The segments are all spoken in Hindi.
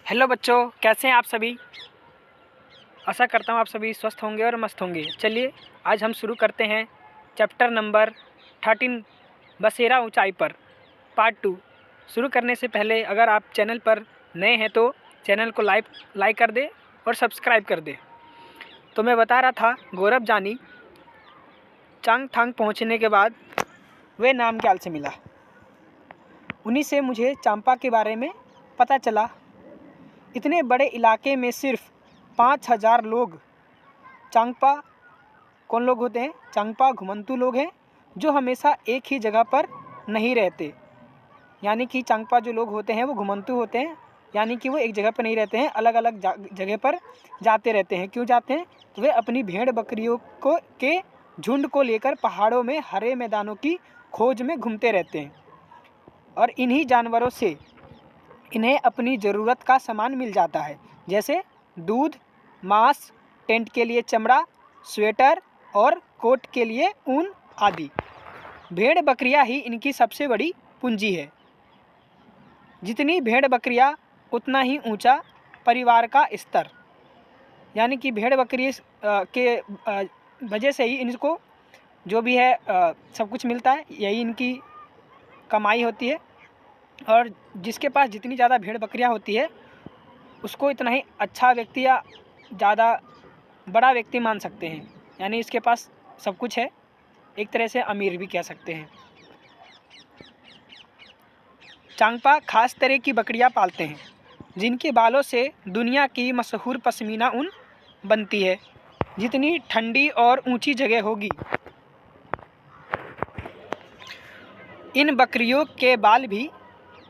हेलो बच्चों, कैसे हैं आप सभी। आशा करता हूँ आप सभी स्वस्थ होंगे और मस्त होंगे। चलिए आज हम शुरू करते हैं चैप्टर नंबर 13 बसेरा ऊंचाई पर पार्ट 2। शुरू करने से पहले अगर आप चैनल पर नए हैं तो चैनल को लाइक कर दे और सब्सक्राइब कर दे। तो मैं बता रहा था, गौरव जानी चांगथांग पहुँचने के बाद वे नामग्याल से मिला। उन्हीं से मुझे चांपा के बारे में पता चला। इतने बड़े इलाके में सिर्फ 5000 लोग चांगपा कौन लोग होते हैं? चांगपा घुमंतू लोग हैं जो हमेशा एक ही जगह पर नहीं रहते। यानी कि चांगपा जो लोग होते हैं वो घुमंतू होते हैं, यानी कि वो एक जगह पर नहीं रहते हैं, अलग अलग जगह पर जाते रहते हैं। क्यों जाते हैं? तो वे अपनी भेड़ बकरियों के झुंड को लेकर पहाड़ों में हरे मैदानों की खोज में घूमते रहते हैं और इन्हीं जानवरों से इन्हें अपनी ज़रूरत का सामान मिल जाता है, जैसे दूध, मांस, टेंट के लिए चमड़ा, स्वेटर और कोट के लिए ऊन आदि। भेड़ बकरियां ही इनकी सबसे बड़ी पूंजी है। जितनी भेड़ बकरियां उतना ही ऊंचा परिवार का स्तर। यानी कि भेड़ बकरी के वजह से ही इनको जो भी है सब कुछ मिलता है, यही इनकी कमाई होती है। और जिसके पास जितनी ज़्यादा भेड़ बकरियां होती है उसको इतना ही अच्छा व्यक्ति या ज़्यादा बड़ा व्यक्ति मान सकते हैं। यानी इसके पास सब कुछ है, एक तरह से अमीर भी कह सकते हैं। चांगपा खास तरह की बकरियां पालते हैं जिनके बालों से दुनिया की मशहूर पश्मीना ऊन बनती है। जितनी ठंडी और ऊंची जगह होगी इन बकरियों के बाल भी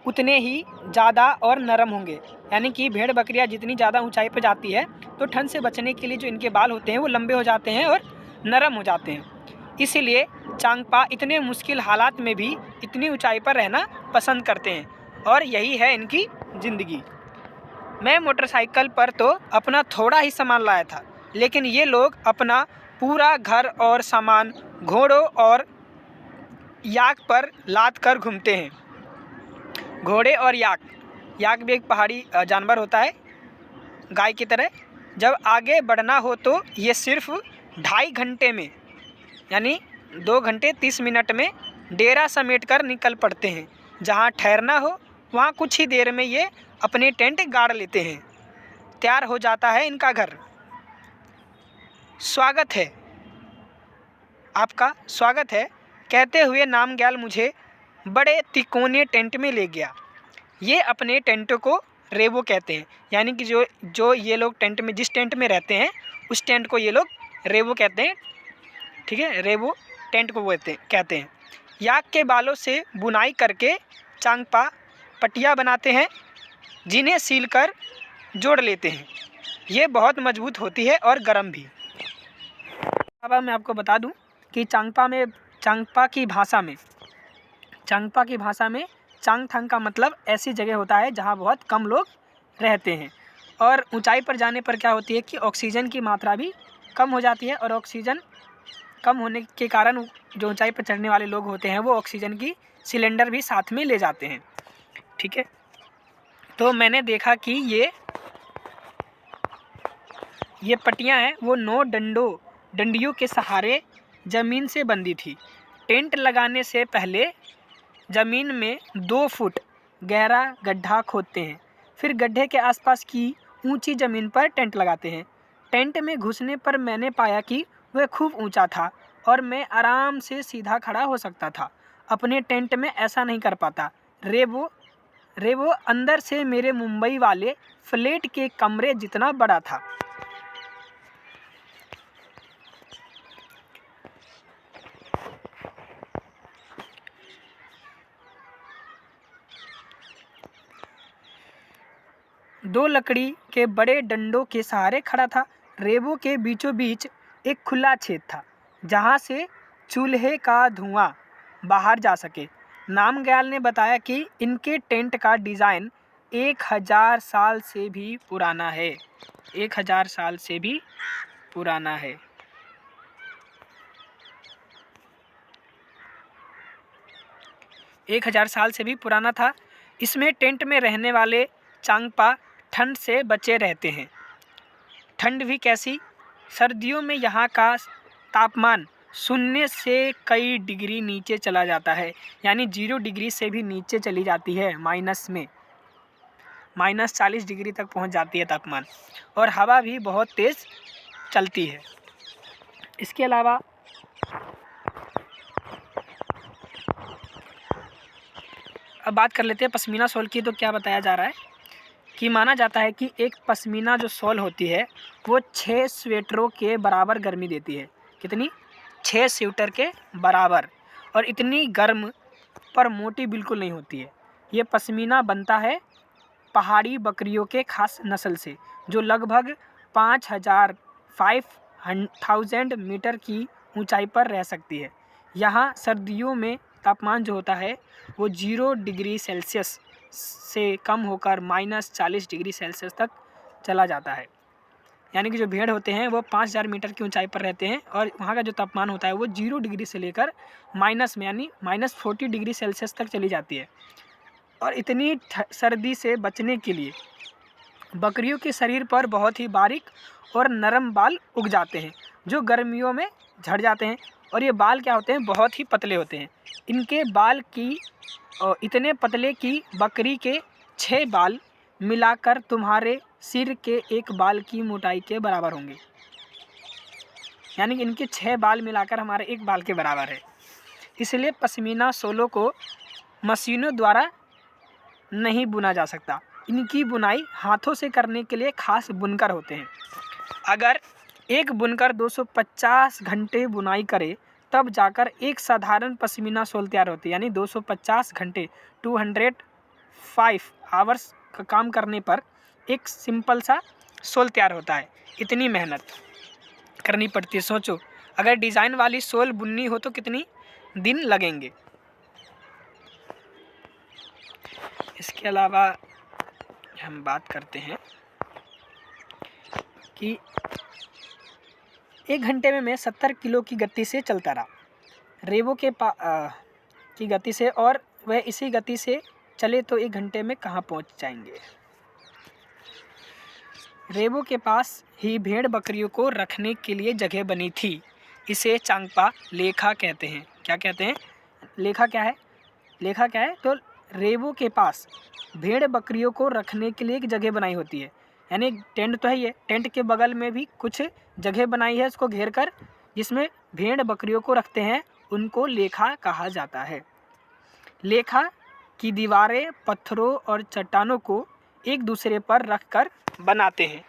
उतने ही ज़्यादा और नरम होंगे। यानी कि भेड़ बकरियां जितनी ज़्यादा ऊंचाई पर जाती है तो ठंड से बचने के लिए जो इनके बाल होते हैं वो लंबे हो जाते हैं और नरम हो जाते हैं। इसीलिए चांगपा इतने मुश्किल हालात में भी इतनी ऊंचाई पर रहना पसंद करते हैं और यही है इनकी ज़िंदगी। मैं मोटरसाइकिल पर तो अपना थोड़ा ही सामान लाया था, लेकिन ये लोग अपना पूरा घर और सामान घोड़ों और याक पर लाद कर घूमते हैं। घोड़े और याक भी एक पहाड़ी जानवर होता है, गाय की तरह। जब आगे बढ़ना हो तो ये सिर्फ 2.5 घंटे में, यानी 2 घंटे 30 मिनट में डेरा समेट कर निकल पड़ते हैं। जहाँ ठहरना हो वहाँ कुछ ही देर में ये अपने टेंट गाड़ लेते हैं। तैयार हो जाता है इनका घर। स्वागत है, आपका स्वागत है कहते हुए नामग्याल मुझे बड़े तिकोने टेंट में ले गया। ये अपने टेंटों को रेवो कहते हैं। यानी कि जो ये लोग टेंट में जिस टेंट में रहते हैं उस टेंट को ये लोग रेवो कहते हैं। ठीक है, रेवो टेंट को कहते हैं। याक के बालों से बुनाई करके चांगपा पटिया बनाते हैं जिन्हें सील कर जोड़ लेते हैं। ये बहुत मजबूत होती है और गर्म भी। अब मैं आपको बता दूं कि चांगपा की भाषा में चांगथांग का मतलब ऐसी जगह होता है जहाँ बहुत कम लोग रहते हैं। और ऊंचाई पर जाने पर क्या होती है कि ऑक्सीजन की मात्रा भी कम हो जाती है और ऑक्सीजन कम होने के कारण जो ऊंचाई पर चढ़ने वाले लोग होते हैं वो ऑक्सीजन की सिलेंडर भी साथ में ले जाते हैं। ठीक है, तो मैंने देखा कि ये पट्टियाँ हैं वो 9 डंडियों के सहारे ज़मीन से बंधी थी। टेंट लगाने से पहले ज़मीन में 2 फुट गहरा गड्ढा खोदते हैं, फिर गड्ढे के आसपास की ऊंची ज़मीन पर टेंट लगाते हैं। टेंट में घुसने पर मैंने पाया कि वह खूब ऊंचा था और मैं आराम से सीधा खड़ा हो सकता था। अपने टेंट में ऐसा नहीं कर पाता। रेवो अंदर से मेरे मुंबई वाले फ्लैट के कमरे जितना बड़ा था। दो लकड़ी के बड़े डंडों के सहारे खड़ा था। रेवो के बीचों बीच एक खुला छेद था जहाँ से चूल्हे का धुआं बाहर जा सके। नामग्याल ने बताया कि इनके टेंट का डिज़ाइन 1000 साल से भी पुराना है। 1000 साल से भी पुराना है। एक 1000 साल से भी पुराना था। इसमें टेंट में रहने वाले चांगपा ठंड से बचे रहते हैं। ठंड भी कैसी? सर्दियों में यहाँ का तापमान 0 से कई डिग्री नीचे चला जाता है, यानी 0 डिग्री से भी नीचे चली जाती है, माइनस में -40 डिग्री तक पहुँच जाती है तापमान, और हवा भी बहुत तेज़ चलती है। इसके अलावा अब बात कर लेते हैं पश्मीना शॉल की। तो क्या बताया जा रहा है कि माना जाता है कि एक पश्मीना जो शॉल होती है वो 6 स्वेटरों के बराबर गर्मी देती है। कितनी? 6 स्वेटर के बराबर, और इतनी गर्म पर मोटी बिल्कुल नहीं होती है। ये पश्मीना बनता है पहाड़ी बकरियों के खास नस्ल से, जो लगभग 5,000 मीटर की ऊंचाई पर रह सकती है। यहाँ सर्दियों में तापमान जो होता है वो 0 डिग्री सेल्सियस से कम होकर -40 डिग्री सेल्सियस तक चला जाता है। यानी कि जो भेड़ होते हैं वो 5,000 मीटर की ऊंचाई पर रहते हैं, और वहाँ का जो तापमान होता है वो 0 डिग्री से लेकर माइनस में यानी -40 डिग्री सेल्सियस तक चली जाती है। और इतनी सर्दी से बचने के लिए बकरियों के शरीर पर बहुत ही बारीक और नरम बाल उग जाते हैं, जो गर्मियों में झड़ जाते हैं। और ये बाल क्या होते हैं? बहुत ही पतले होते हैं। इनके बाल की इतने पतले कि बकरी के 6 बाल मिलाकर तुम्हारे सिर के एक बाल की मोटाई के बराबर होंगे। यानी कि इनके 6 बाल मिलाकर हमारे एक बाल के बराबर है। इसलिए पश्मीना शॉलों को मशीनों द्वारा नहीं बुना जा सकता। इनकी बुनाई हाथों से करने के लिए खास बुनकर होते हैं। अगर एक बुनकर 250 घंटे बुनाई करे तब जाकर एक साधारण पश्मीना शॉल तैयार होती है। यानी 250 घंटे 205 आवर्स का काम करने पर एक सिंपल सा शॉल तैयार होता है। इतनी मेहनत करनी पड़ती है। सोचो, अगर डिज़ाइन वाली शॉल बुननी हो तो कितनी दिन लगेंगे। इसके अलावा हम बात करते हैं कि 1 घंटे में मैं 70 किलो की गति से चलता रहा रेबो की गति से, और वह इसी गति से चले तो 1 घंटे में कहाँ पहुँच जाएंगे। रेबो के पास ही भेड़ बकरियों को रखने के लिए जगह बनी थी। इसे चांगपा लेखा कहते हैं। क्या कहते हैं? लेखा क्या है? लेखा क्या है? तो रेबो के पास भेड़ बकरियों को रखने के लिए एक जगह बनाई होती है। यानी टेंट तो है, ये टेंट के बगल में भी कुछ जगह बनाई है इसको घेर कर, जिसमें भेड़ बकरियों को रखते हैं। उनको लेखा कहा जाता है। लेखा की दीवारें पत्थरों और चट्टानों को एक दूसरे पर रखकर बनाते हैं,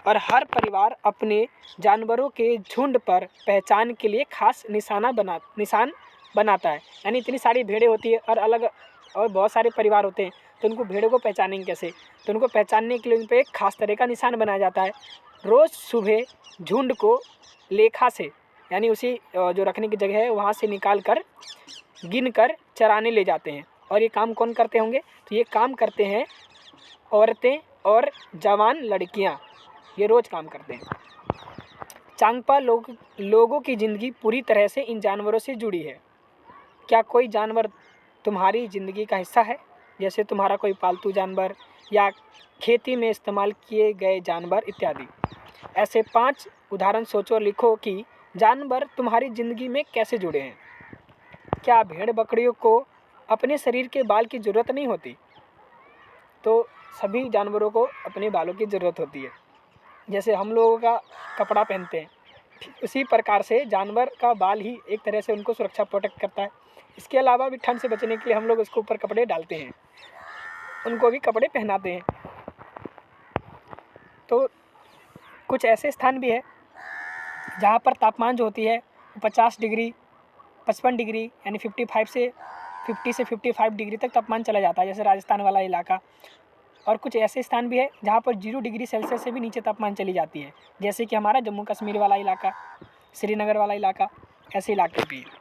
और हर परिवार अपने जानवरों के झुंड पर पहचान के लिए खास निशान बनाता है। यानी इतनी सारी भेड़ें होती है और बहुत सारे परिवार होते हैं, तो उनको भेड़ों को पहचानेंगे कैसे? तो उनको पहचानने के लिए उन पर एक खास तरह का निशान बनाया जाता है। रोज़ सुबह झुंड को लेखा से, यानी उसी जो रखने की जगह है वहाँ से निकाल कर गिन कर चराने ले जाते हैं। और ये काम कौन करते होंगे? तो ये काम करते हैं औरतें और जवान लड़कियाँ, ये रोज़ काम करते हैं। चांगपा लोगों की ज़िंदगी पूरी तरह से इन जानवरों से जुड़ी है। क्या कोई जानवर तुम्हारी ज़िंदगी का हिस्सा है? जैसे तुम्हारा कोई पालतू जानवर या खेती में इस्तेमाल किए गए जानवर इत्यादि। ऐसे 5 उदाहरण सोचो और लिखो कि जानवर तुम्हारी ज़िंदगी में कैसे जुड़े हैं। क्या भेड़ बकरियों को अपने शरीर के बाल की ज़रूरत नहीं होती? तो सभी जानवरों को अपने बालों की ज़रूरत होती है। जैसे हम लोगों का कपड़ा पहनते हैं, उसी प्रकार से जानवर का बाल ही एक तरह से उनको सुरक्षा प्रोटेक्ट करता है। इसके अलावा भी ठंड से बचने के लिए हम लोग उसके ऊपर कपड़े डालते हैं, उनको भी कपड़े पहनाते हैं। तो कुछ ऐसे स्थान भी है जहाँ पर तापमान जो होती है 50 डिग्री 55 डिग्री यानी 50 से 55 डिग्री तक तापमान चला जाता है, जैसे राजस्थान वाला इलाका। और कुछ ऐसे स्थान भी है जहाँ पर 0 डिग्री सेल्सियस से भी नीचे तापमान चली जाती है, जैसे कि हमारा जम्मू कश्मीर वाला इलाका, श्रीनगर वाला इलाका, ऐसे इलाके भी हैं।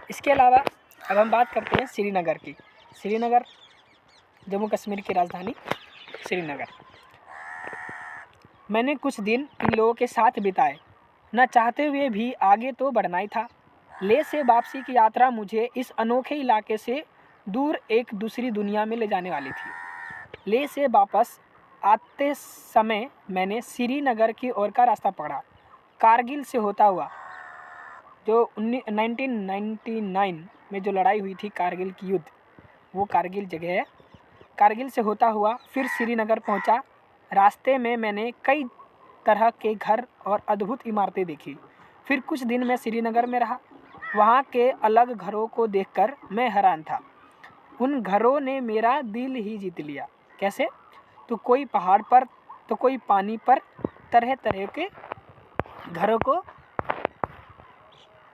इसके अलावा अब हम बात करते हैं श्रीनगर की। श्रीनगर जम्मू कश्मीर की राजधानी श्रीनगर। मैंने कुछ दिन इन लोगों के साथ बिताए, न चाहते हुए भी आगे तो बढ़ना ही था। लेह से वापसी की यात्रा मुझे इस अनोखे इलाके से दूर एक दूसरी दुनिया में ले जाने वाली थी। लेह से वापस आते समय मैंने श्रीनगर की ओर का रास्ता पकड़ा। कारगिल से होता हुआ, जो 1999 में जो लड़ाई हुई थी, कारगिल की युद्ध, वो कारगिल जगह है। कारगिल से होता हुआ फिर श्रीनगर पहुंचा। रास्ते में मैंने कई तरह के घर और अद्भुत इमारतें देखी। फिर कुछ दिन मैं श्रीनगर में रहा। वहाँ के अलग घरों को देखकर मैं हैरान था। उन घरों ने मेरा दिल ही जीत लिया। कैसे? तो कोई पहाड़ पर, तो कोई पानी पर, तरह तरह के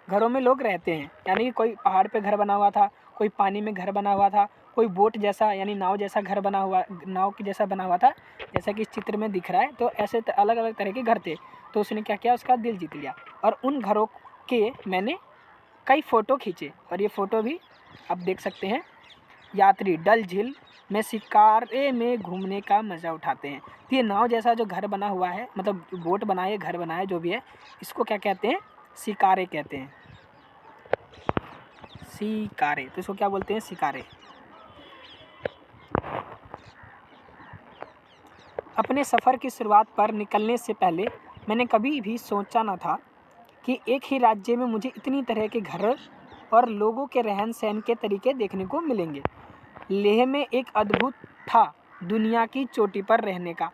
घरों में लोग रहते हैं। यानी कोई पहाड़ पे घर बना हुआ था, कोई पानी में घर बना हुआ था, कोई बोट जैसा यानी नाव जैसा घर बना हुआ, नाव की जैसा बना हुआ था, जैसा कि इस चित्र में दिख रहा है। तो ऐसे अलग अलग तरह के घर थे। तो उसने क्या किया, उसका दिल जीत लिया। और उन घरों के मैंने कई फ़ोटो खींचे। और ये फ़ोटो भी आप देख सकते हैं। यात्री डल झील में शिकारे में घूमने का मज़ा उठाते हैं। तो ये नाव जैसा जो घर बना हुआ है, मतलब बोट बनाए, घर बनाए, जो भी है, इसको क्या कहते हैं? शिकारे कहते हैं। शिकारे, तो इसको क्या बोलते हैं? शिकारे। अपने सफ़र की शुरुआत पर निकलने से पहले मैंने कभी भी सोचा न था कि एक ही राज्य में मुझे इतनी तरह के घर और लोगों के रहन सहन के तरीके देखने को मिलेंगे। लेह में एक अद्भुत था दुनिया की चोटी पर रहने का,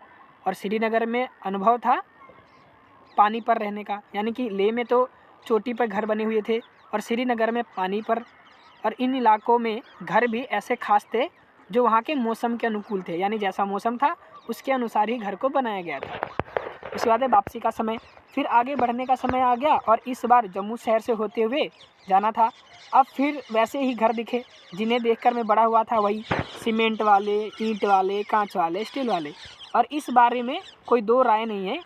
और श्रीनगर में अनुभव था पानी पर रहने का। यानी कि लेह में तो चोटी पर घर बने हुए थे और श्रीनगर में पानी पर। और इन इलाकों में घर भी ऐसे खास थे जो वहाँ के मौसम के अनुकूल थे। यानी जैसा मौसम था उसके अनुसार ही घर को बनाया गया था। उसके बाद वापसी का समय, फिर आगे बढ़ने का समय आ गया और इस बार जम्मू शहर से होते हुए जाना था। अब फिर वैसे ही घर दिखे जिन्हें देखकर मैं बड़ा हुआ था, वही सीमेंट वाले, ईंट वाले, कांच वाले, स्टील वाले। और इस बारे में कोई दो राय नहीं है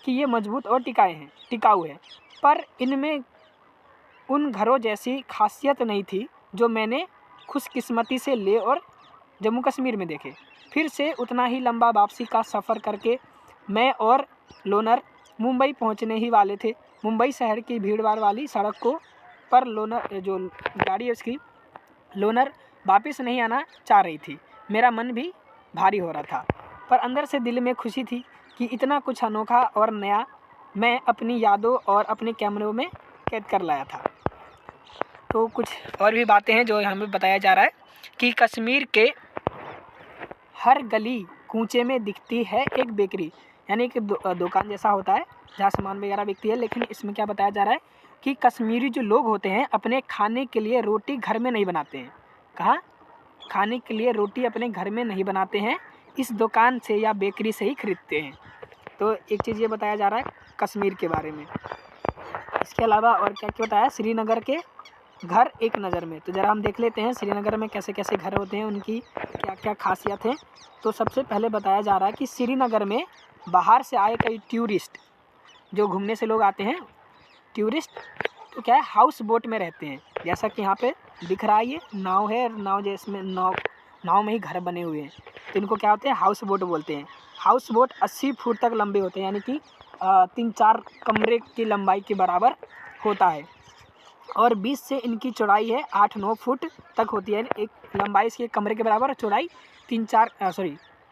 कि ये मजबूत और टिकाऊ है। पर इनमें उन घरों जैसी खासियत नहीं थी जो मैंने खुशकिस्मती से लेह और जम्मू कश्मीर में देखे। फिर से उतना ही लंबा वापसी का सफ़र करके मैं और लोनर मुंबई पहुंचने ही वाले थे। मुंबई शहर की भीड़भाड़ वाली सड़क को पर लोनर, जो गाड़ी है उसकी, लोनर वापस नहीं आना चाह रही थी। मेरा मन भी भारी हो रहा था, पर अंदर से दिल में खुशी थी कि इतना कुछ अनोखा और नया मैं अपनी यादों और अपने कैमरों में कैद कर लाया था। तो कुछ और भी बातें हैं जो हमें बताया जा रहा है कि कश्मीर के हर गली कूचे में दिखती है एक बेकरी, यानी कि दुकान जैसा होता है जहाँ सामान वगैरह बिकती है। लेकिन इसमें क्या बताया जा रहा है कि कश्मीरी जो लोग होते हैं अपने खाने के लिए रोटी घर में नहीं बनाते हैं। कहाँ? खाने के लिए रोटी अपने घर में नहीं बनाते हैं, इस दुकान से या बेकरी से ही खरीदते हैं। तो एक चीज़ ये बताया जा रहा है कश्मीर के बारे में। इसके अलावा और क्या क्या बताया? श्रीनगर के घर एक नज़र में। तो ज़रा हम देख लेते हैं श्रीनगर में कैसे कैसे घर होते हैं, उनकी क्या क्या खासियत है। तो सबसे पहले बताया जा रहा है कि श्रीनगर में बाहर से आए कई टूरिस्ट, जो घूमने से लोग आते हैं, टूरिस्ट, तो क्या है, हाउस बोट में रहते हैं। जैसा कि यहाँ पे दिख रहा है, ये नाव है, नाव जिसमें नाव में ही घर बने हुए हैं। तो इनको क्या होते हैं? हाउस बोट बोलते हैं। हाउस बोट 80 फुट तक लंबे होते हैं, यानी कि 3-4 कमरे की लंबाई के बराबर होता है। और 20 से इनकी चौड़ाई है 8-9 फुट तक होती है। एक लंबाई इसके कमरे के बराबर, चौड़ाई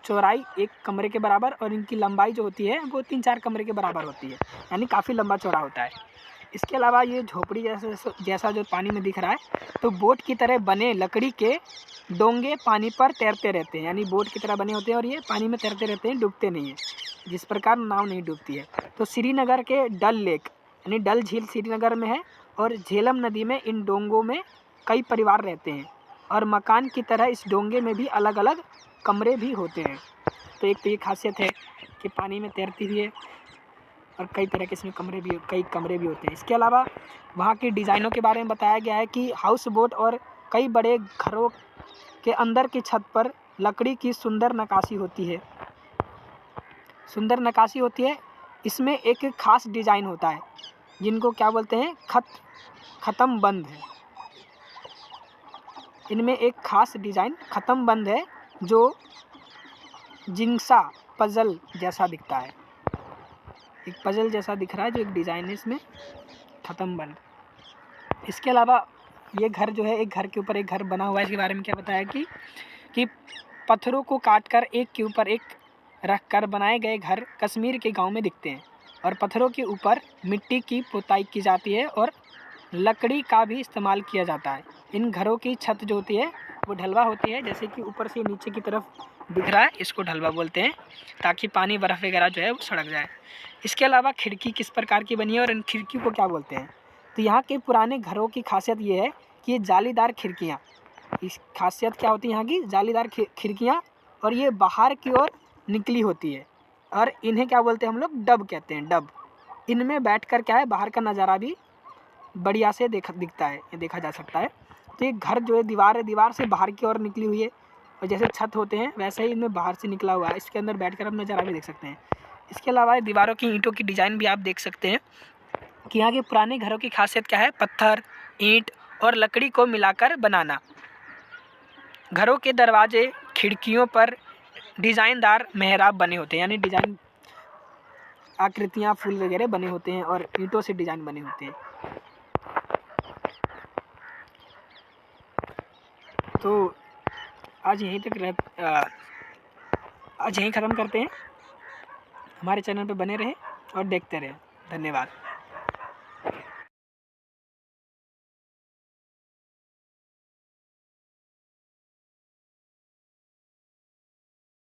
चौड़ाई एक कमरे के बराबर, और इनकी लंबाई जो होती है वो 3-4 कमरे के बराबर होती है, यानी काफ़ी लंबा चौड़ा होता है। इसके अलावा ये झोपड़ी जैसा जो पानी में दिख रहा है, तो बोट की तरह बने लकड़ी के डोंगे पानी पर तैरते रहते हैं, यानी बोट की तरह बने होते हैं और ये पानी में तैरते रहते हैं, डूबते नहीं हैं, जिस प्रकार नाव नहीं डूबती है। तो श्रीनगर के डल लेक यानी डल झील श्रीनगर में है, और झेलम नदी में इन डोंगों में कई परिवार रहते हैं, और मकान की तरह इस डोंगे में भी अलग अलग कमरे भी होते हैं। तो एक तो ये खासियत है कि पानी में तैरती भी है और कई तरह के इसमें कई कमरे भी होते हैं। इसके अलावा वहाँ की डिज़ाइनों के बारे में बताया गया है कि हाउस बोट और कई बड़े घरों के अंदर की छत पर लकड़ी की सुंदर नक्काशी होती है। इसमें एक खास डिज़ाइन होता है जिनको क्या बोलते हैं? ख़त्म बंद है। इनमें एक खास डिज़ाइन ख़त्म बंद है जो जिंगसा पज़ल जैसा दिखता है। एक पज़ल जैसा दिख रहा है जो एक डिज़ाइन है इसमें, ख़त्म बंद। इसके अलावा ये घर जो है, एक घर के ऊपर एक घर बना हुआ है। इसके बारे में क्या बताया कि पत्थरों को काटकर एक के ऊपर एक रखकर बनाए गए घर कश्मीर के गांव में दिखते हैं और पत्थरों के ऊपर मिट्टी की पुताई की जाती है और लकड़ी का भी इस्तेमाल किया जाता है। इन घरों की छत जो होती है वो ढलवा होती है, जैसे कि ऊपर से नीचे की तरफ दिख रहा है, इसको ढलवा बोलते हैं, ताकि पानी बर्फ़ वगैरह जो है वो सड़क जाए। इसके अलावा खिड़की किस प्रकार की बनी है और इन खिड़कियों को क्या बोलते हैं? तो यहाँ के पुराने घरों की खासियत ये है कि ये जालीदार खिड़कियाँ, इस खासियत क्या होती है यहाँ की, जालीदार खिड़कियाँ, और ये बाहर की ओर निकली होती है और इन्हें क्या बोलते हैं हम लोग? डब कहते हैं, डब। इनमें बैठकर क्या है, बाहर का नज़ारा भी बढ़िया से दिखता है, ये देखा जा सकता है। तो ये घर जो है दीवार से बाहर की ओर निकली हुई है और जैसे छत होते हैं वैसे ही इनमें बाहर से निकला हुआ है। इसके अंदर बैठकर हम नज़ारा भी देख सकते हैं। इसके अलावा दीवारों की ईंटों की डिज़ाइन भी आप देख सकते हैं कि यहाँ के पुराने घरों की खासियत क्या है? पत्थर, ईंट और लकड़ी को मिलाकर बनाना। घरों के दरवाजे, खिड़कियों पर डिज़ाइनदार मेहराब बने होते हैं, यानी डिज़ाइन आकृतियाँ, फूल वगैरह बने होते हैं और ईंटों से डिज़ाइन बने होते हैं। तो आज यहीं ख़त्म करते हैं। हमारे चैनल पे बने रहें और देखते रहें। धन्यवाद।